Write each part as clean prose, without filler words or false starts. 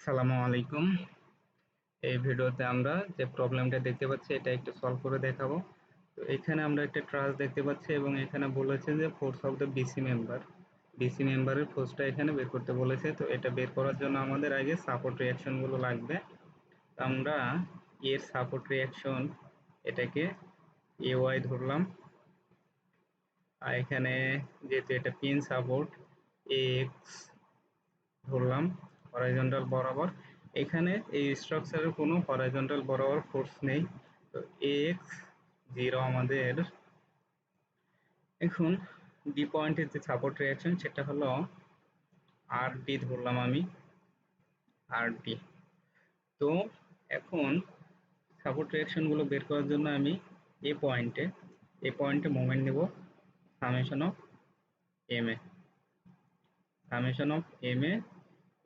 আসসালামু আলাইকুম। এই ভিডিওতে আমরা যে প্রবলেমটা দেখতে পাচ্ছি এটা একটু সলভ করে দেখাবো। তো এখানে আমরা একটা ট্রাস দেখতে পাচ্ছি এবং এখানে বলেছে যে ফোর্স অফ দ্য বিসি মেম্বারের ফোর্সটা এখানে বের করতে বলেছে। তো এটা বের করার জন্য আমাদের আগে সাপোর্ট রিঅ্যাকশন গুলো লাগবে। তো আমরা এর সাপোর্ট রিঅ্যাকশন এটাকে এ ওয়াই ধরলাম, আর এখানে যেহেতু এটা পিন সাপোর্ট এ এক্স ধরলাম হরাইজন্টাল বরাবর। এখানে এই স্ট্রাকচারের কোনো হরাইজন্টাল বরাবর ফোর্স নেই। তো এক্স জিরো আমাদের এখন ডি পয়েন্টের যে সাপোর্ট রিয়াকশন সেটা হলো আর ডি ধরলাম আমি, আর ডি। তো এখন সাপোর্ট রিয়াকশন গুলো বের করার জন্য আমি এ পয়েন্টে মোমেন্ট নেব summation of M A,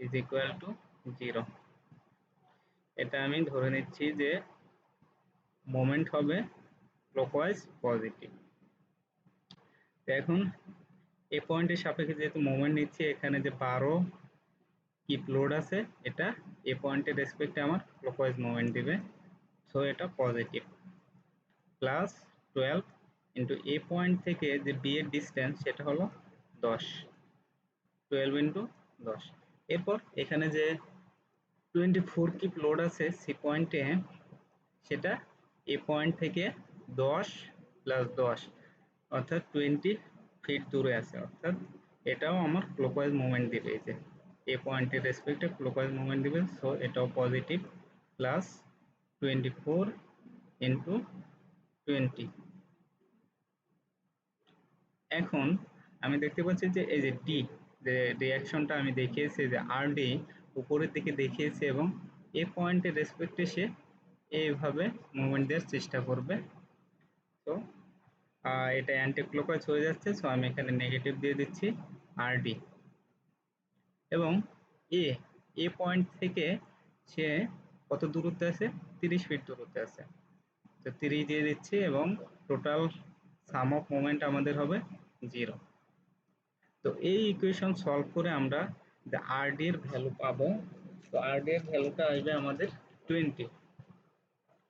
is equal to zero. এটা আমি ধরে নিচ্ছি যে মোমেন্ট হবে ক্লকওয়াইজ পজিটিভ। এখন এই পয়েন্টের সাপেক্ষে যেহেতু মোমেন্ট নিচ্ছি, এখানে যে 12 কিপ লোড আছে এটা এই পয়েন্টের রেসপেক্টে আমার ক্লকওয়াইজ মোমেন্ট দিবে, সো এটা পজিটিভ। প্লাস 12 ইন্টু এ পয়েন্ট থেকে যে বি এর ডিস্টেন্স সেটা হলো 10, 12 ইন্টু 10। এরপর এখানে যে 24 কিপ লোড আছে সি পয়েন্টে, সেটা এ পয়েন্ট থেকে 10 প্লাস 10 অর্থাৎ 20 ফিট দূরে আছে, অর্থাৎ এটাও আমার ক্লকওয়াইজ মুভমেন্ট দিবে। এই যে এ পয়েন্টের রেসপেক্টে ক্লকওয়াইজ মুভমেন্ট দিবে, সো এটাও পজিটিভ। Plus 24 into 20। এখন আমি দেখতে পাচ্ছি যে এই যে ডি, যে রিয়াকশনটা আমি দেখিয়েছি যে আর ডি উপরের দিকে দেখিয়েছি এবং এ পয়েন্টের রেসপেক্টে সে এইভাবে মুভমেন্ট দেওয়ার চেষ্টা করবে। তো এটা অ্যান্টি ক্লকওয়াইজ হয়ে যাচ্ছে, সো আমি এখানে নেগেটিভ দিয়ে দিচ্ছি আর ডি। এবং এ এ পয়েন্ট থেকে সে কত দূরত্বে আছে, 30 ফিট দূরত্বে আছে, তো 30 দিয়ে দিচ্ছি এবং টোটাল সাম অফ মোমেন্ট আমাদের হবে 0। তো এই ইকুয়েশন সলভ করে আমরা যে আর ডি এর ভ্যালু পাবো। তো আর ডি এর ভ্যালুটা আসবে আমাদের 20,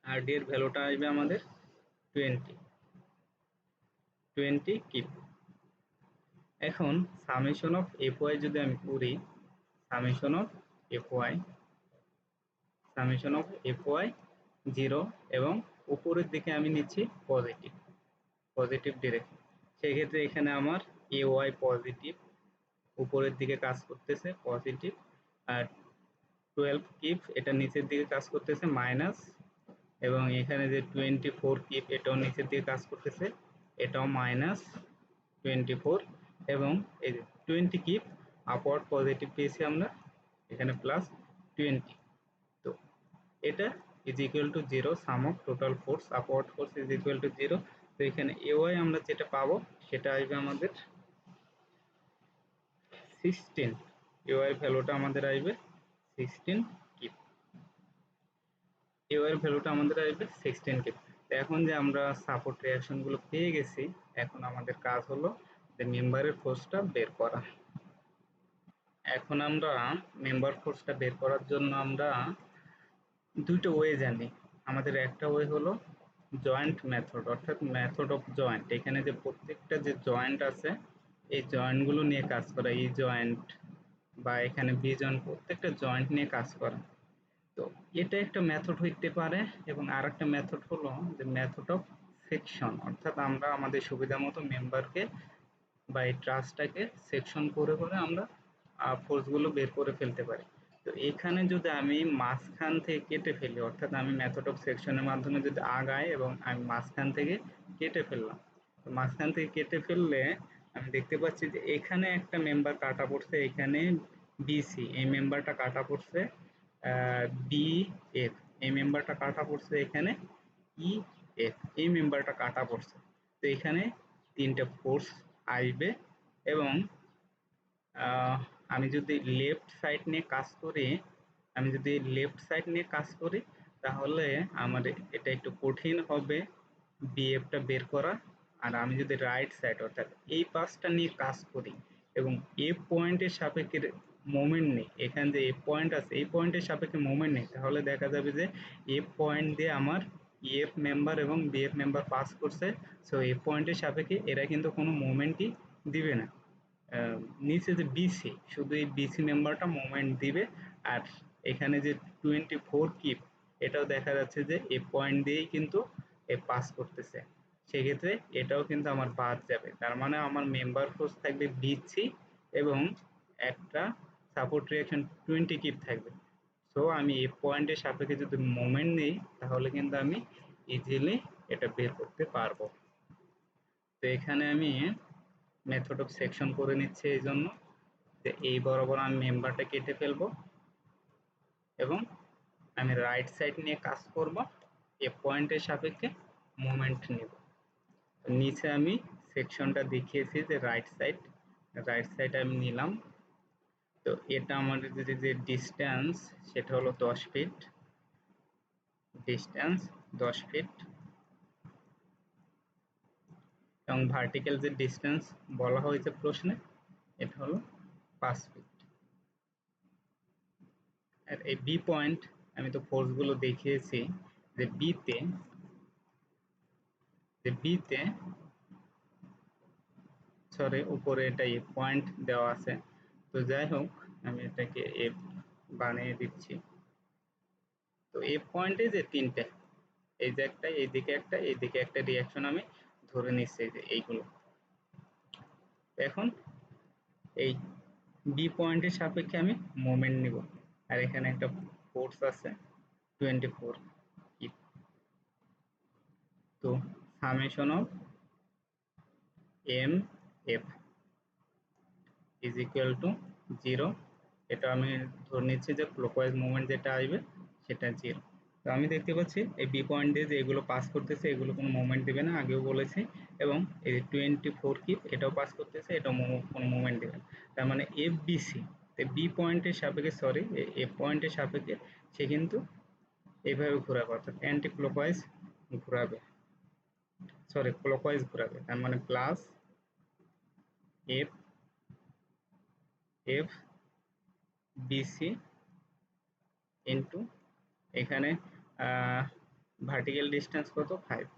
আর ডি এর ভ্যালুটা আসবে আমাদের 20 কিপ। এখন সামেশন অফ এফ ওয়াই যদি আমি করি, summation of F Y zero, এবং উপরের দিকে আমি নিচ্ছি পজিটিভ ডিরেকশন। সেক্ষেত্রে এখানে আমার এ ওয়াই পজিটিভ, উপরের দিকে কাজ করতেছে পজিটিভ, আর 12 কিপ এটা নিচের দিকে কাজ করতেছে মাইনাস, এবং এখানে যে 24 কিপ এটাও নিচের দিকে কাজ করতেছে, এটাও মাইনাস 24, এবং এই যে 20 কিপ আপওয়ার্ড পজিটিভ পেয়েছি আমরা, এখানে প্লাস 20। তো এটা is equal to zero, some of total force upward force is equal to zero. তো এখানে এ ওয়াই আমরা যেটা পাবো সেটা আসবে আমাদের 16, এ ওয়াই এর ভ্যালুটা আমাদের আসবে 16 কিপ, এ ওয়াই এর ভ্যালুটা আমাদের আসবে 16 কিপ। এখন যে আমরা সাপোর্ট রিঅ্যাকশন গুলো পেয়ে গেছি, এখন আমাদের কাজ হলো যে মেম্বারের ফোর্সটা বের করা। এখন আমরা মেম্বার ফোর্সটা বের করার জন্য আমরা দুটো ওয়ে জানি। আমাদের একটা ওয়ে হলো জয়েন্ট মেথড, অর্থাৎ মেথড অফ জয়েন্ট। এখানে যে প্রত্যেকটা যে জয়েন্ট আছে এই জয়েন্ট গুলো নিয়ে কাজ করা, এই জয়েন্ট বা এখানে বি জয়েন্ট, প্রত্যেকটা জয়েন্ট নিয়ে কাজ করা। তো এটা একটা মেথড হইতে পারে, এবং আর একটা মেথড হলো যে মেথড অফ সেকশন, অর্থাৎ আমরা আমাদের সুবিধা মতো মেম্বারকে বা এই ট্রাসটাকে সেকশন করে করে আমরা ফোর্সগুলো বের করে ফেলতে পারি। তো এখানে যদি আমি মাঝখান থেকে কেটে ফেলি, অর্থাৎ আমি মেথড অফ সেকশনের মাধ্যমে যদি আগাই এবং আমি মাঝখান থেকে কেটে ফেললাম, তো মাঝখান থেকে কেটে ফেললে আমি দেখতে পাচ্ছি যে এখানে একটা মেম্বার কাটা পড়ছে, এখানে বিসি এই মেম্বারটা কাটা পড়ছে, বি এফ এই মেম্বারটা কাটা পড়ছে, এখানে ই এফ এই মেম্বারটা কাটা পড়ছে। তো এখানে তিনটা ফোর্স আসবে, এবং আমি যদি লেফট সাইড নিয়ে কাজ করি, তাহলে আমার এটা একটু কঠিন হবে বিএফটা বের করা। আর আমি যদি রাইট সাইড অর্থাৎ এই পাশটা নিয়ে কাজ করি এবং এ পয়েন্টের সাপেক্ষে মোমেন্ট নেই, এখানে যে এ পয়েন্ট আছে এই পয়েন্টের সাপেক্ষে মোমেন্ট নেই, তাহলে দেখা যাবে যে এ পয়েন্ট দিয়ে আমার ইএফ মেম্বার এবং বিএফ মেম্বার পাস করছে। সো এ পয়েন্টের সাপেক্ষে এরা কিন্তু কোনো মোমেন্টই দিবে না। আহ, নিচে যে বিসি, শুধু এই বিসি মেম্বারটা মোমেন্ট দিবে। আর এখানে যে 24 কিপ, এটাও দেখা যাচ্ছে যে এ পয়েন্ট দিয়েই কিন্তু এ পাস করতেছে। সেক্ষেত্রে এটাও কিন্তু আমার বাদ যাবে, তার মানে আমার মেম্বার ফোর্স থাকবে বিসি এবং একটা সাপোর্ট রিঅ্যাকশন 20 কিপ থাকবে। সো আমি এই পয়েন্টের সাপেক্ষে যদি মোমেন্ট নিই তাহলে কিন্তু আমি ইজিলি এটা বের করতে পারবো। তো এখানে আমি মেথড অফ সেকশন করে নিচ্ছি, এই জন্য যে এই বরাবর আমি মেম্বারটা কেটে ফেলবো এবং আমি রাইট সাইড নিয়ে কাজ করব, এ পয়েন্টের সাপেক্ষে মোমেন্ট নেব। নিচে আমি সেকশনটা দেখিয়েছি যে রাইট সাইড আমি নিলাম। তো এটা আমাদের যে ডিস্টেন্স সেটা হলো 10 ফিট, ডিস্টেন্স 10 ফিট এবং ভার্টিক্যাল যে ডিস্টেন্স বলা হয়েছে প্রশ্নে এটা হলো 5 ফিট। আর এই বি পয়েন্ট আমি তো ফোর্সগুলো দেখিয়েছি যে বিতে সরি উপরে এটা এ পয়েন্ট দেওয়া আছে। তো যাই হোক আমি এটাকে এ বানিয়ে দিচ্ছি। তো এ পয়েন্টে যে তিনটে, এই যে একটা, এইদিকে একটা, এইদিকে একটা রিয়াকশন আমি ধরে নিচ্ছি যে এইগুলো। এখন এই বি পয়েন্টের সাপেক্ষে আমি মোমেন্ট নিব, আর এখানে একটা ফোর্স আছে 24 কি। তো summation of M F is equal to 0। এটা আমি ধরে নিচ্ছি যে ক্লকওয়াইজ মুভমেন্ট যেটা আসবে সেটা 0। তো আমি দেখতে পাচ্ছি এই বি পয়েন্ট দিয়ে যে এগুলো পাস করতেছে এগুলো কোনো মুভমেন্ট দেবে না, আগেও বলেছি। এবং এই 24 কিপ এটাও পাস করতেছে, এটাও কোনো মুভমেন্ট দেবে না। তার মানে এফ বিসি বি পয়েন্টের সাপেক্ষে, সরি এফ পয়েন্টের সাপেক্ষে সে কিন্তু এইভাবে ঘোরাবে, অর্থাৎ অ্যান্টি ক্লকওয়াইজ ঘোরাবে, সরি ক্লকওয়াইজ ঘোরাবে। তার মানে plus F F BC into এখানে ভার্টিক্যাল ডিস্টেন্স কত 5।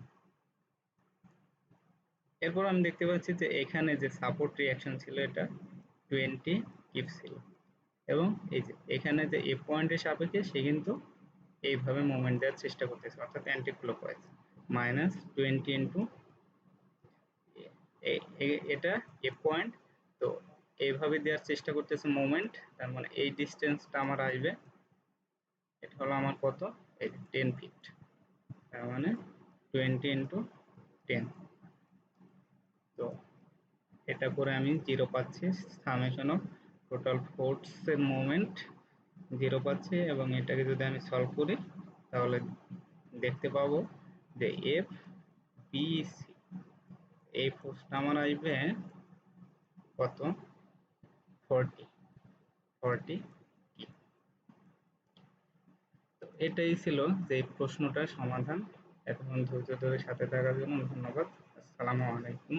এরপর আমি দেখতে পাচ্ছি যে এখানে যে সাপোর্ট রিঅ্যাকশন ছিল এটা 20 কিপ ছিল এবং এই যে এখানে যে এ পয়েন্টের সাপেক্ষে সে কিন্তু এইভাবে মুভমেন্ট দেওয়ার চেষ্টা করতেছে, অর্থাৎ অ্যান্টি ক্লকওয়াইজ -20 ইন্টু এটা এ পয়েন্ট। তো এইভাবে দেওয়ার চেষ্টা করতেছে মুভমেন্ট, তার মানে এই ডিস্টেন্সটা আমার আসবে, এটা হলো আমার কত, এই 10 ফিট। তার মানে 20 ইন্টু 10। তো এটা করে আমি 0 পাচ্ছি, সামেশন অফ টোটাল ফোর্সের মোমেন্ট 0 পাচ্ছি। এবং এটাকে যদি আমি সলভ করি তাহলে দেখতে পাবো যে এফ বিসি এই ফোর্সটা আমার আসবে কত, 40 40 কি। তো এটাই ছিল যে প্রশ্নটার সমাধান। এতক্ষণ ধৈর্য ধরে সাথে থাকার জন্য ধন্যবাদ। আসসালামু আলাইকুম।